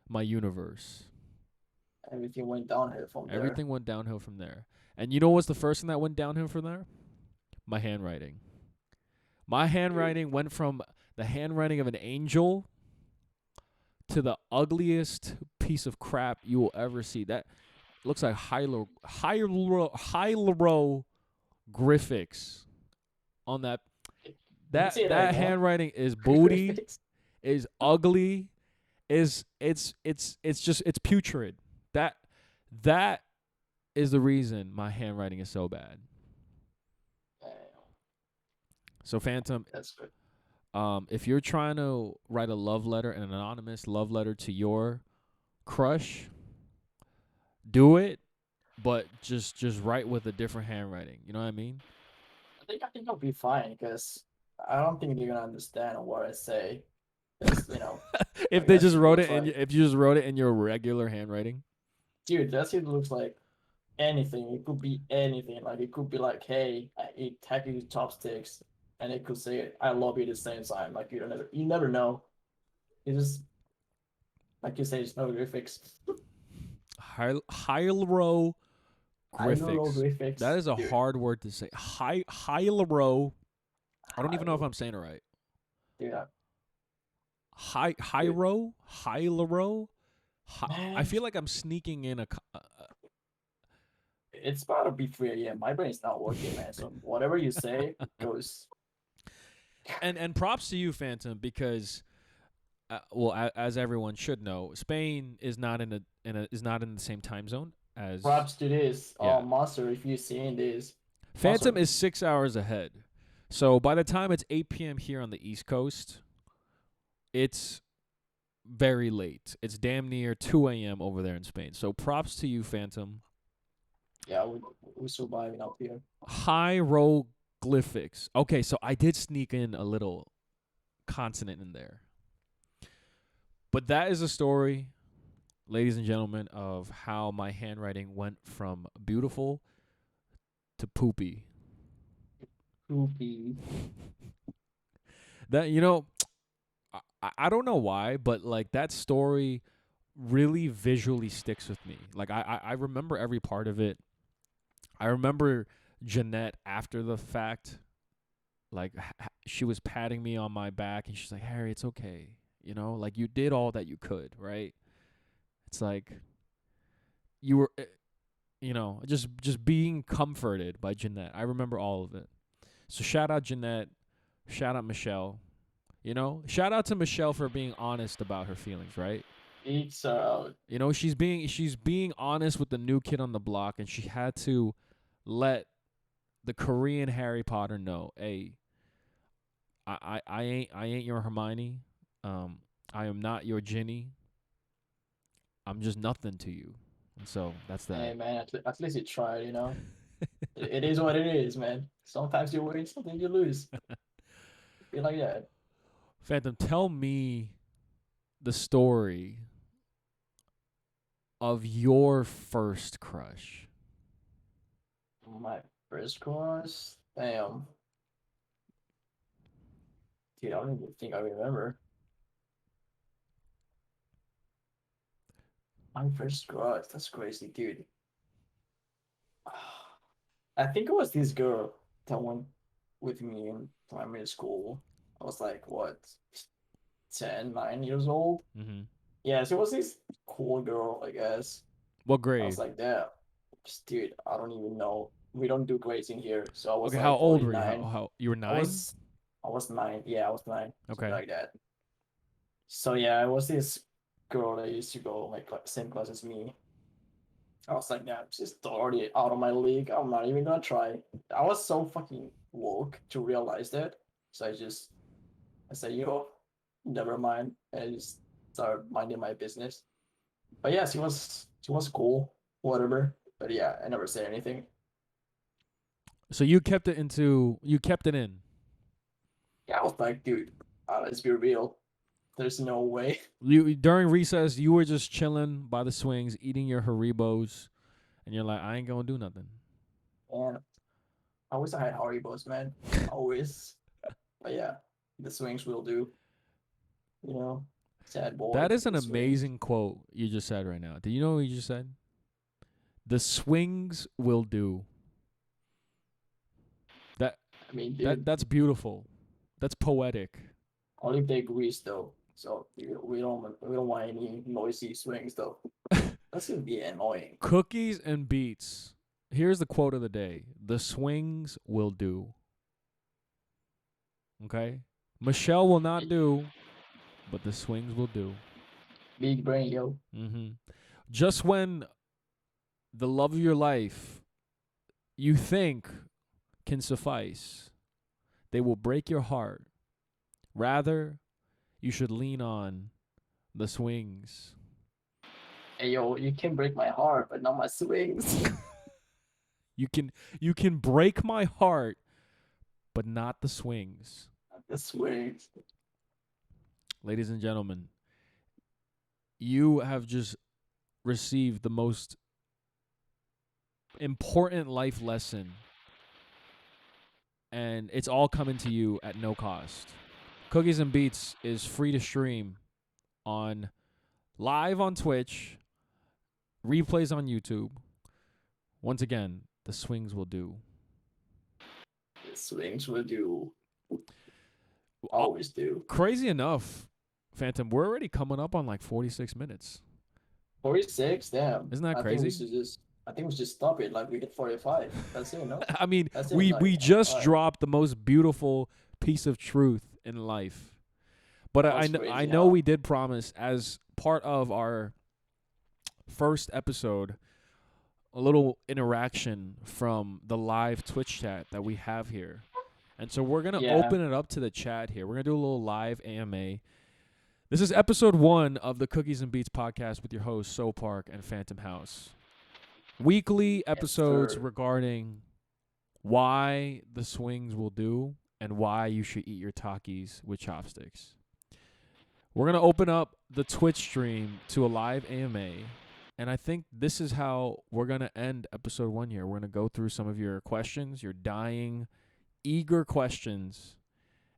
my universe. everything went downhill from there. Everything went downhill from there. And you know what's the first thing that went downhill from there? My handwriting. My Dude, handwriting went from the handwriting of an angel to the ugliest piece of crap you will ever see. That looks like hieroglyphics on that. can you say that That again? handwriting is booty, Graphics. is ugly, is it's just it's putrid. That that is the reason my handwriting is so bad. Damn, So Phantom, that's good. if you're trying to write a love letter, an anonymous love letter to your crush, do it, but just write with a different handwriting. You know what I mean? I think I'll be fine because I don't think they're gonna understand what I say. Because I If they guess just it wrote looks it like, if you just wrote it in your regular handwriting. dude, that shit looks like anything. It could be anything. Like it could be like, hey, I eat tacky chopsticks, and it could say I love you at the same time. Like you never know. It's just like you say, it's no graphics. Hieroglyphics. I know no That graphics, is a dude. hard word to say. Hyaluro. I don't I even know if will, I'm saying it right. dude. Dude, Hyaluro. I man, feel like I'm sneaking in it's about to be 3 a.m. My brain's not working, man. So whatever you say goes. and props to you, Phantom, because well, as everyone should know, Spain is not is not in the same time zone as Props to this. yeah. Monster, if you're seeing this, Phantom monster. is 6 hours ahead. So by the time it's 8 p.m. here on the East Coast, it's very late. It's damn near 2 a.m. over there in Spain. So props to you, Phantom. Yeah, we're surviving up here. Hieroglyphics. Okay, so I did sneak in a little consonant in there. But that is a story, ladies and gentlemen, of how my handwriting went from beautiful to poopy. Poopy. That I don't know why, but like that story really visually sticks with me. Like I remember every part of it. I remember Jeanette after the fact, like she was patting me on my back and she's like, "Harry, it's okay. You know, like you did all that you could, right?" It's like you were just being comforted by Jeanette. I remember all of it. So shout out Jeanette, shout out Michelle. Shout out to Michelle for being honest about her feelings, right? It's She's being honest with the new kid on the block, and she had to let the Korean Harry Potter know, hey, I ain't your Hermione. I am not your Ginny. I'm just nothing to you. And so that's hey that. man, at least you tried. It is what it is, man. Sometimes you win, sometimes you lose. Be like that. Phantom, tell me the story of your first crush. My first course, damn, dude, I don't even think I remember. My first crush, that's crazy, dude. I think it was this girl that went with me in primary school. I was like, what, 10, 9 years old? Mm-hmm. Yes, it was this cool girl, I guess. What I was grade? like, yeah, dude, I don't even know. We don't do grades in here. So I was Okay, how like old only were you? nine. How you were I 9? was I was 9. Yeah, I was 9, something Okay. like that. So yeah, it was this girl that used to go like same class as me. I was like, yeah, she's already out of my league. I'm not even gonna try. I was so fucking woke to realize that. So I said, never mind. And I just started minding my business. But yeah, she was cool, whatever. But yeah, I never said anything. So you kept it in. Yeah, I was like, dude, let's be real. There's no way. You during recess, you were just chilling by the swings, eating your Haribos, and you're like, I ain't gonna do nothing. And I wish I had Haribos, man. Always. But yeah, the swings will do. You know, sad boy, That is an the swings. amazing quote you just said right now. Do you know what you just said? The swings will do. That I mean, that dude, that's beautiful. That's poetic. Only if they grease though. So we don't want any noisy swings though. That's gonna be annoying. Cookies and beats. Here's the quote of the day. The swings will do. Okay? Michelle will not do, but the swings will do. Big brain, yo. Mm-hmm. Just when the love of your life you think can suffice, they will break your heart. Rather, you should lean on the swings. Hey yo, you can break my heart, but not my swings. You can break my heart, but not the swings. The swings. Ladies and gentlemen, you have just received the most important life lesson, and it's all coming to you at no cost. Cookies and Beats is free to stream on live on Twitch, replays on YouTube. Once again, the swings will do. The swings will do. Always do. Crazy enough, Phantom, we're already coming up on like 46 minutes. 46, damn. Isn't that crazy? I think we should stop it. Like we hit 45. That's it, no? I mean, That's it, we like, just alright. dropped the most beautiful piece of truth in life. But That I was know crazy, I know huh? we did promise as part of our first episode a little interaction from the live Twitch chat that we have here. And so we're going to Yeah. open it up to the chat here. We're going to do a little live AMA. This is episode 1 of the Cookies and Beats podcast with your hosts, SeoulPark and PHANTOMHOUSE. Weekly episodes sir. regarding why the swings will do and why you should eat your takis with chopsticks. We're going to open up the Twitch stream to a live AMA. And I think this is how we're going to end episode 1 here. We're going to go through some of your questions, your dying, eager questions.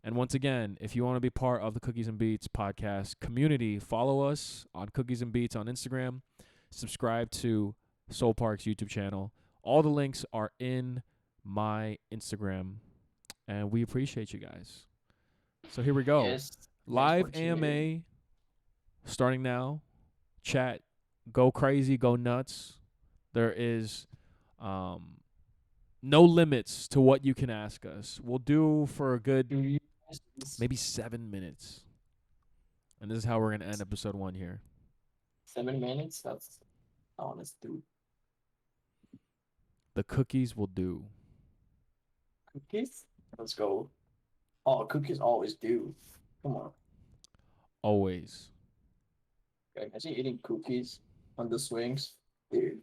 And once again, if you want to be part of the Cookies and Beats podcast community, follow us on Cookies and Beats on Instagram. Subscribe to SeoulPark's YouTube channel. All the links are in my Instagram. And we appreciate you guys. So here we go. Yes. Live for tuning in. AMA starting now. Chat, go crazy, go nuts. There is no limits to what you can ask us. We'll do for a good Do you maybe 7 minutes. And this is how we're going to end episode 1 here. 7 minutes? That's honest, dude. The cookies will do. Cookies? Let's go. Oh, cookies always do. Come on. Always. Imagine eating cookies on the swings. Dude.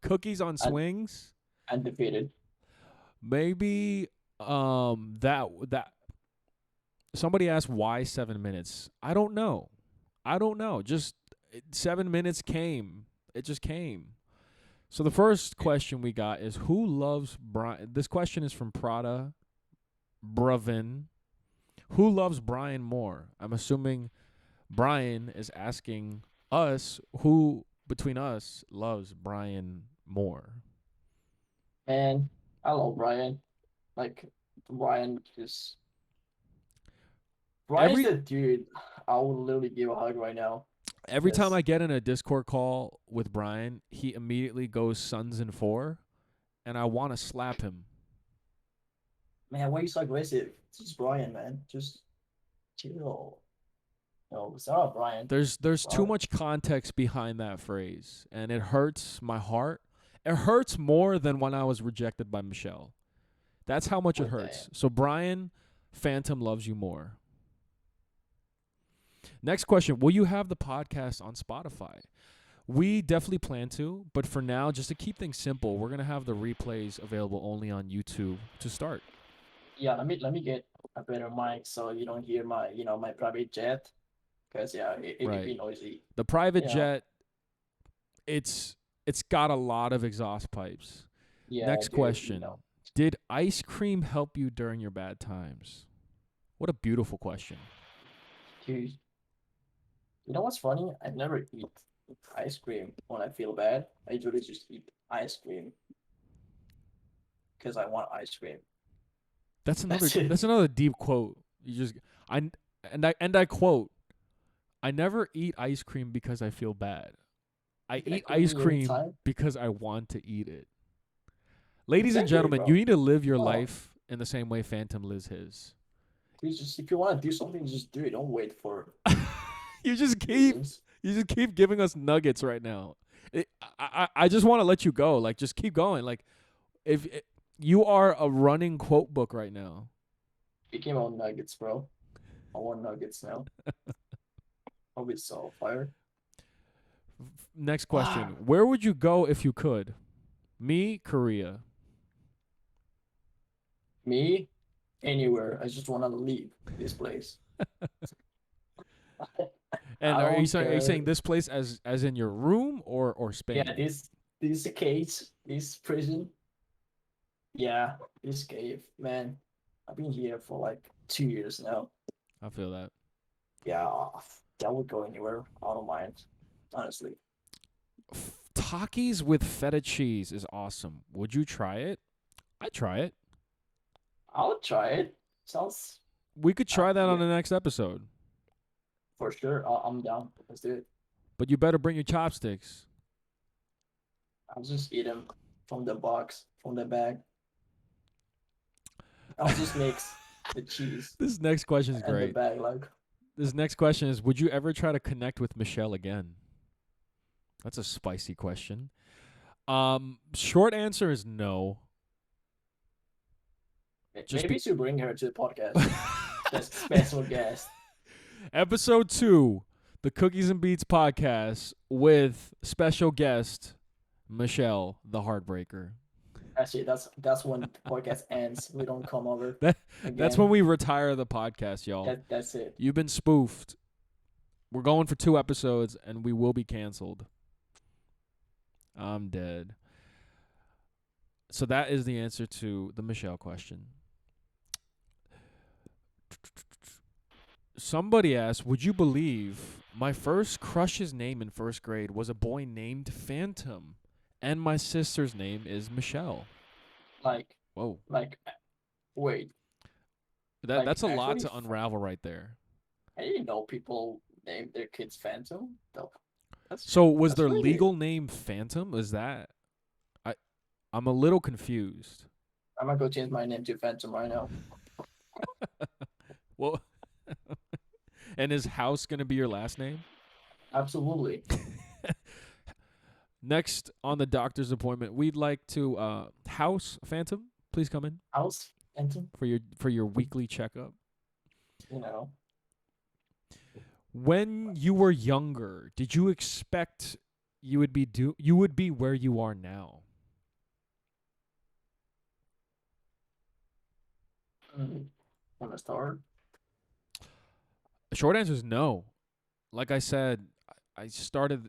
Cookies on swings? Undefeated. Maybe that somebody asked why 7 minutes. I don't know. Just 7 minutes came. It just came. So the first question we got is who loves Brian? This question is from Prada Brevin. Who loves Brian more? I'm assuming Brian is asking us who between us loves Brian more. Man, I love Brian. Like, Brian's the dude I would literally give a hug right now. Every time I get in a Discord call with Brian, he immediately goes Suns in 4, and I want to slap him. Man, why are you so aggressive? It's just Brian, man. Just chill. No, it's not Brian. There's too much context behind that phrase, and it hurts my heart. It hurts more than when I was rejected by Michelle. That's how much it hurts. So Brian, Phantom loves you more. Next question. Will you have the podcast on Spotify? We definitely plan to, but for now, just to keep things simple, we're going to have the replays available only on YouTube to start. Yeah, let me get a better mic so you don't hear my private jet, because it can be noisy. The private jet, it's got a lot of exhaust pipes. Yeah. Next question. Did ice cream help you during your bad times? What a beautiful question. Dude, you know what's funny? I never eat ice cream when I feel bad. I usually just eat ice cream because I want ice cream. That's it. That's another deep quote. You just I and I quote, I never eat ice cream because I feel bad. I You can eat quit ice me cream anytime. because I want to eat it. Ladies and Exactly, gentlemen, you bro. need to live your No, life in the same way Phantom lives his. please just if you want to do something, just do it. Don't wait for you just keep reasons. you just keep giving us nuggets right now. I just want to let you go. Like just keep going. Like if it, you are a running quote book right now. Speaking about nuggets, bro. I want nuggets now. I'll be so fire. Next question. Where would you go if you could? Me, Korea. Me, anywhere. I just want to leave this place. And I don't are you care. saying this place as in your room or Yeah, Spain? this cage, this prison. Yeah, this cave, man. I've been here for like 2 years now. I feel that. Yeah, that would go anywhere. I don't mind, honestly. Takis with feta cheese is awesome. Would you try it? I'd try it. I'll try it. Sounds, We could try that on yeah, the next episode. for sure. I'm down. Let's do it. But you better bring your chopsticks. I'll just eat them from the box, from the bag. I'll just mix the cheese This next question is and the great. bag. Like, This next question is, would you ever try to connect with Michelle again? That's a spicy question. Short answer is no. Just maybe be you should bring her to the podcast. Special guest. Episode 2, the Cookies and Beats podcast with special guest Michelle, the Heartbreaker. Actually, that's when the podcast ends. We don't come over That that's when again. we retire the podcast, y'all. That's it. You've been spoofed. We're going for 2 episodes and we will be canceled. I'm dead. So that is the answer to the Michelle question. Somebody asked, would you believe my first crush's name in first grade was a boy named Phantom, and my sister's name is Michelle? Like Whoa, like wait, like that's a lot actually, to unravel right there. I didn't know people named their kids Phantom. Though So was that's their crazy. legal name Phantom? Is that I? I'm a little confused. I'm gonna go change my name to Phantom right now. Well, and is House gonna be your last name? Absolutely. Next on the doctor's appointment, we'd like to House Phantom, please come in House Phantom. for your weekly checkup. You know. When you were younger, did you expect you would be where you are now? Want to start? The short answer is no. Like I said, I started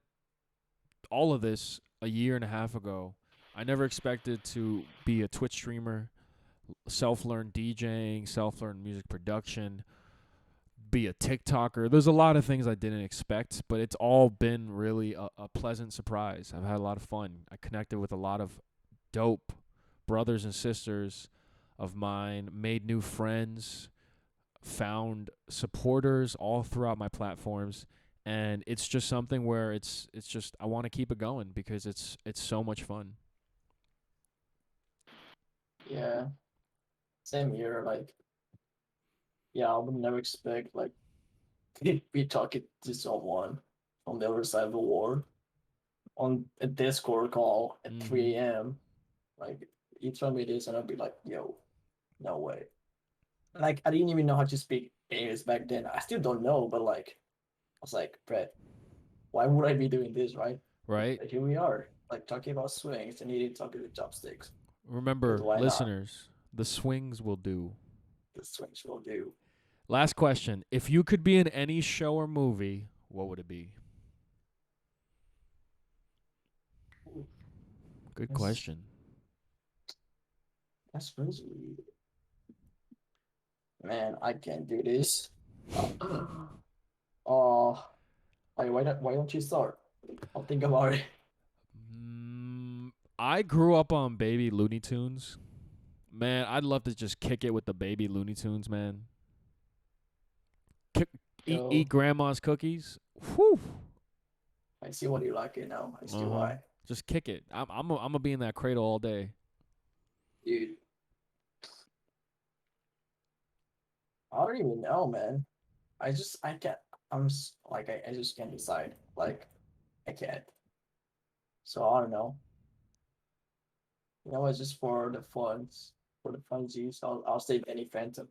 all of this a year and a half ago. I never expected to be a Twitch streamer, self-learn DJing, self-learn music production, be a TikToker. There's a lot of things I didn't expect, but it's all been really a pleasant surprise. I've had a lot of fun. I connected with a lot of dope brothers and sisters of mine, made new friends, found supporters all throughout my platforms, and it's just something where it's just I want to keep it going because it's so much fun. Yeah. Same here. Like, yeah, I would never expect like be talking to someone from the other side of the world on a Discord call at Mhm. 3 a.m. Like, you tell me this, and I'll be like, yo, no way. Like, I didn't even know how to speak English back then. I still don't know, but like, I was like, Brett, why would I be doing this, right? Right? But here we are, like talking about swings and eating talking with chopsticks. Because Remember, why not? listeners, the swings will do. The swings will do. Last question. If you could be in any show or movie, what would it be? Ooh, Good that's question. that's crazy. Man, I can't do this. Oh, why don't you start? I'll think about it. Mm, I grew up on Baby Looney Tunes. Man, I'd love to just kick it with the baby Looney Tunes, man. Kick, eat Yo, grandma's cookies. Whew. I see what you like it now. I see Uh huh. why. Just kick it. I'm gonna be in that cradle all day. Dude, I don't even know, man. I can't. Like, I just can't decide. Like, I can't. So I don't know. You know, it's just for the funds, for the funsies. I'll say Danny Phantom.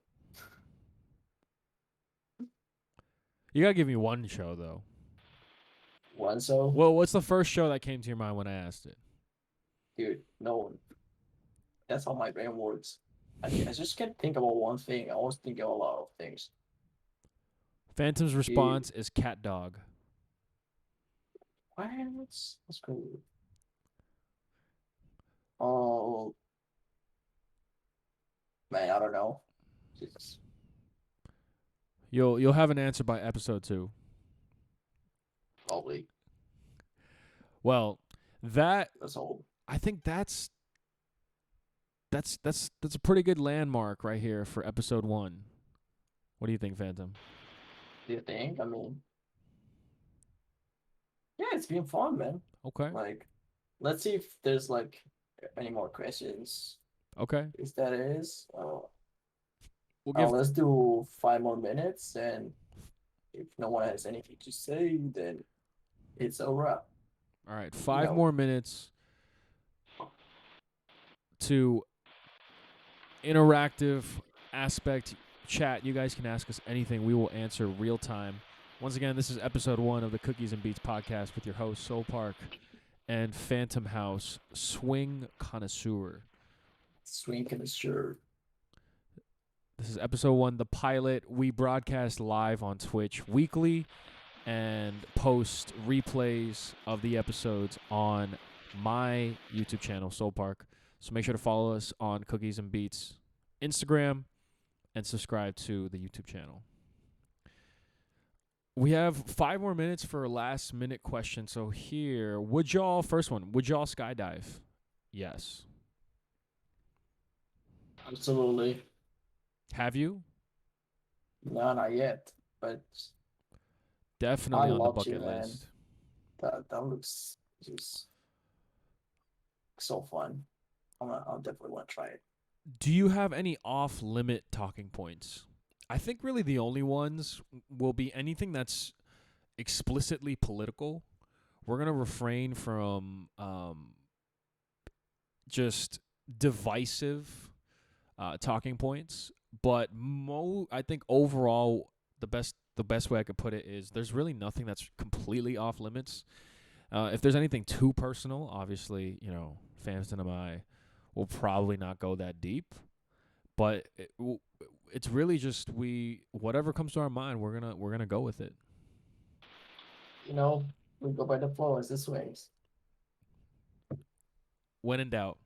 You gotta give me one show though. One so, Well, what's the first show that came to your mind when I asked it? dude, no one. That's how my brain works. I just can't think about one thing. I always think of a lot of things. Phantom's Dude, response is cat dog. what? That's cool. Oh man, I don't know. Just You'll have an answer by episode 2. probably Well, that that's all. I think that's a pretty good landmark right here for episode 1. What do you think, Phantom? Do you think? I mean, yeah, it's been fun, man. Okay. Like, let's see if there's like any more questions. Okay. If that is, We'll give let's do 5 more minutes, and if no one has anything to say, then it's a wrap. all right, You 5 know, more minutes to interactive aspect chat. You guys can ask us anything. We will answer real time. Once again, this is episode 1 of the Cookies and Beats podcast with your host, SeoulPark and Phantom House, swing connoisseur. swing and sure. This is episode 1, the pilot. We broadcast live on Twitch weekly and post replays of the episodes on my YouTube channel, SeoulPark. So make sure to follow us on Cookies and Beats Instagram and subscribe to the YouTube channel. We have 5 more minutes for a last minute question. So here, first one, would y'all skydive? Yes. Absolutely. Have you? No, not yet. But I Definitely on the love you, bucket man. list. That looks just so fun. I'll definitely want to try it. Do you have any off limit talking points? I think really the only ones will be anything that's explicitly political. We're going to refrain from just divisive talking points, but I think overall the best way I could put it is there's really nothing that's completely off limits. If there's anything too personal, obviously, Phantom and I will probably not go that deep. But it's really just whatever comes to our mind, we're gonna go with it. You know, we go by the flow as it swings. When in doubt,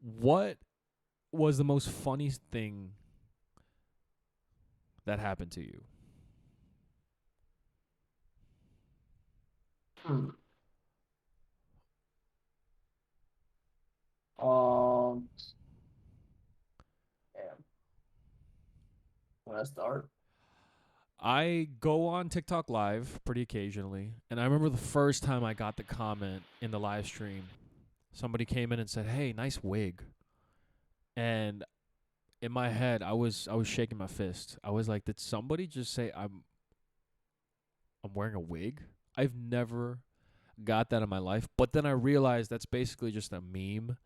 what was the most funniest thing that happened to you? Hmm. Um, damn. When I start, I go on TikTok Live pretty occasionally, and I remember the first time I got the comment in the live stream. Somebody came in and said, "Hey, nice wig," and in my head, I was shaking my fist. I was like, "Did somebody just say I'm wearing a wig?" I've never got that in my life, but then I realized that's basically just a meme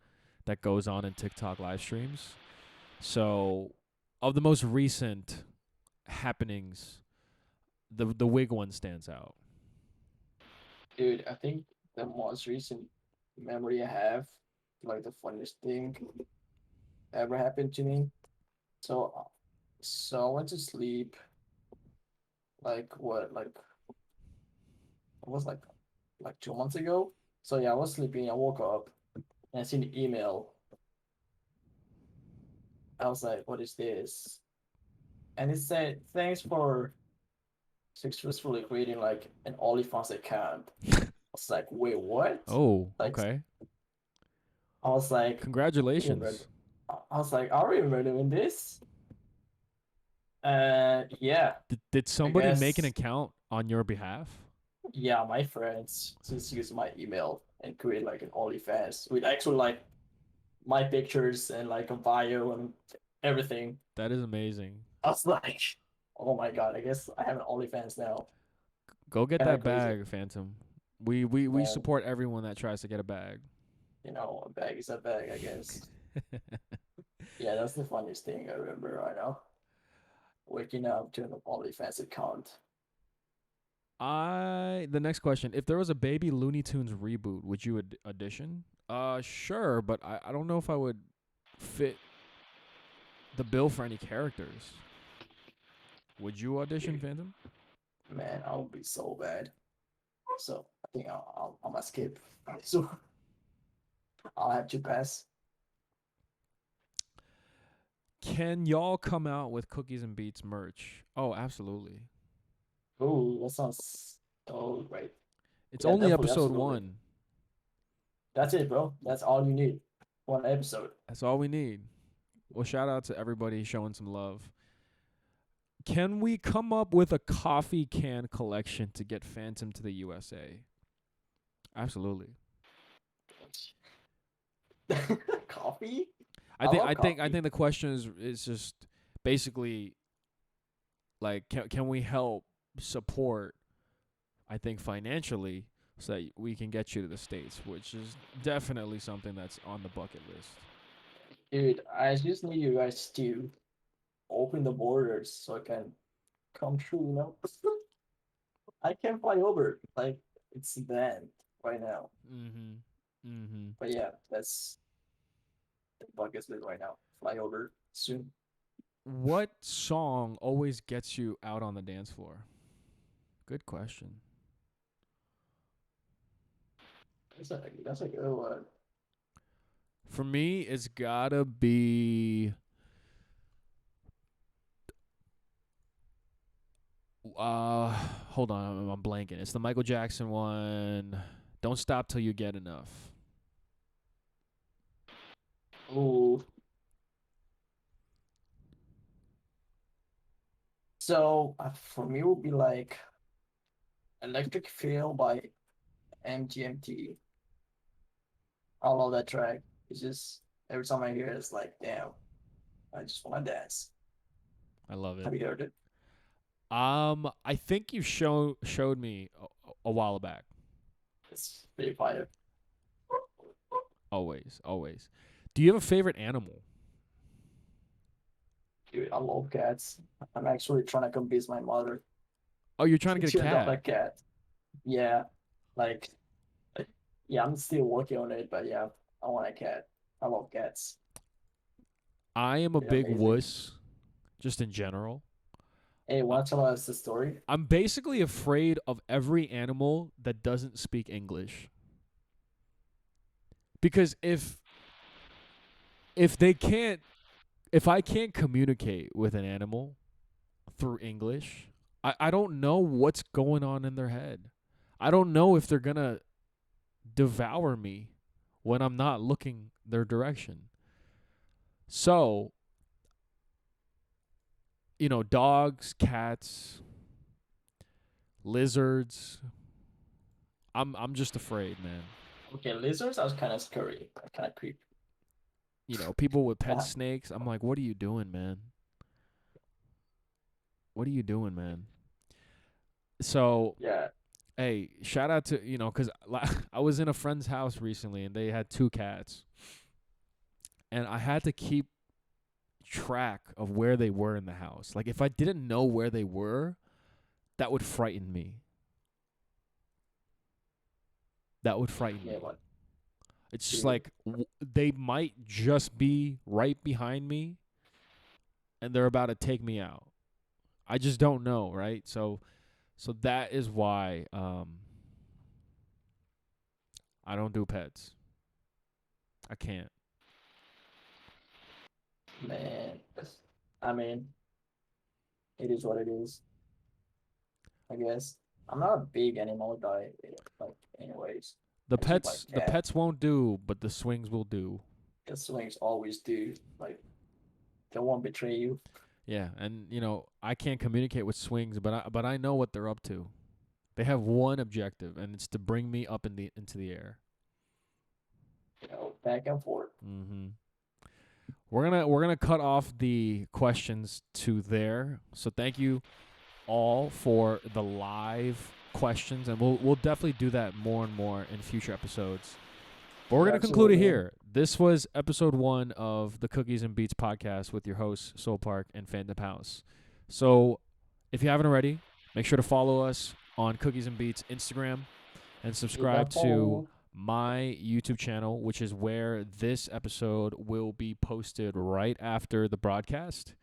that goes on in TikTok live streams. So, of the most recent happenings, the wig one stands out. dude, I think the most recent memory I have, like the funniest thing ever happened to me. So, so I went to sleep. Like what? Like it was like 2 months ago. So yeah, I was sleeping. I woke up and I seen the email. I was like, "What is this?" And it said, "Thanks for successfully creating like an OnlyFans account." I was like, "Wait, what?" Oh, Like okay. I was like, "Wait a minute." Congratulations. I was like, are we really doing this? Yeah, Did I somebody make an guess. account on your behalf? Yeah, my friends just use my email and create like an OnlyFans with actually like my pictures and like a bio and everything. That is amazing. I was like, oh my god, I guess I have an OnlyFans now. Go get Kind of that crazy, bag, Phantom. We man. support everyone that tries to get a bag. A bag is a bag, I guess. Yeah, that's the funniest thing I remember right now. Waking up to an OnlyFans account. I the next question: if there was a Baby Looney Tunes reboot, would you audition? Sure, but I don't know if I would fit the bill for any characters. Would you audition, Dude, Phantom? man, I'll be so bad. So I think I'll skip. So I'll have to pass. Can y'all come out with Cookies and Beats merch? Oh, absolutely. Oh, that sounds so great. It's Yeah, only definitely, episode absolutely. 1. That's it, bro. That's all you need. One episode. That's all we need. Well, shout out to everybody showing some love. Can we come up with a coffee can collection to get Phantom to the USA? Absolutely. Coffee? I I think love I think I coffee. think the question is just basically like can we help support I think financially so that we can get you to the States, which is definitely something that's on the bucket list. Dude, I just need you guys to open the borders so I can come true. I can't fly over. Like, it's banned right now. Mhm. Mhm. But yeah, that's the bucket list right now. Fly over soon. What song always gets you out on the dance floor? Good question. That's a good one. For me, it's gotta be hold on, I'm blanking. It's the Michael Jackson one. Don't stop till you get enough. Ooh. So for me, it would be like Electric Feel by MGMT. I love that track. It's just every time I hear it, it's like, damn, I just want to dance. I love it. Have you heard it? I think you showed me a while back. It's pretty fire. Always, always. Do you have a favorite animal? Dude, I love cats. I'm actually trying to convince my mother Oh, you're trying to get a to adopt a cat. cat. Yeah, like, yeah, I'm still working on it, but yeah, I want a cat. I love cats. I am a They're big amazing. wuss, just in general. Hey, Uh, want to tell us the story? I'm basically afraid of every animal that doesn't speak English. Because if they can't if I can't communicate with an animal through English, I don't know what's going on in their head. I don't know if they're gonna devour me when I'm not looking their direction. So, dogs, cats, lizards. I'm just afraid, man. Okay, lizards are kind of scary, kind of creepy. People with pet Uh, snakes. I'm like, what are you doing, man? What are you doing, man? So, yeah, hey, shout out to, cuz I was in a friend's house recently and they had two cats and I had to keep track of where they were in the house. Like if I didn't know where they were, that would frighten me. That would frighten yeah, me. what, It's just dude? like they might just be right behind me and they're about to take me out. I just don't know, right? So that is why I don't do pets. I can't. Man, I mean, it is what it is. I guess I'm not a big animal guy. Like, anyways, The I just like pets the cat. pets won't do, but the swings will do. Because swings always do. Like they won't betray you. Yeah, and I can't communicate with swings, but I know what they're up to. They have one objective, and it's to bring me up into the air. Back and forth. Mm-hmm. We're gonna cut off the questions to there. So thank you all for the live questions, and we'll definitely do that more and more in future episodes. But we're gonna conclude it Absolutely. here. This was episode 1 of the Cookies and Beats podcast with your hosts SeoulPark and PHANTOMHOUSE. So if you haven't already, make sure to follow us on Cookies and Beats Instagram and subscribe to my YouTube channel, which is where this episode will be posted right after the broadcast.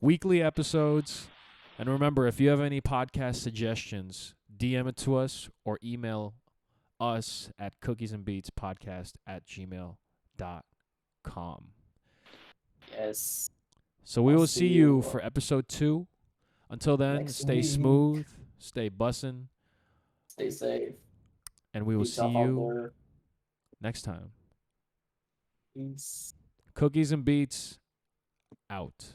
Weekly episodes. And remember, if you have any podcast suggestions, DM it to us or email us at cookiesandbeatspodcast@gmail.com. Yes. So we I'll will see see you you for episode 2. Until then, next stay week. smooth, stay bussin', Stay safe. and we will Be see tough out you there. next time. Peace. Cookies and Beats out.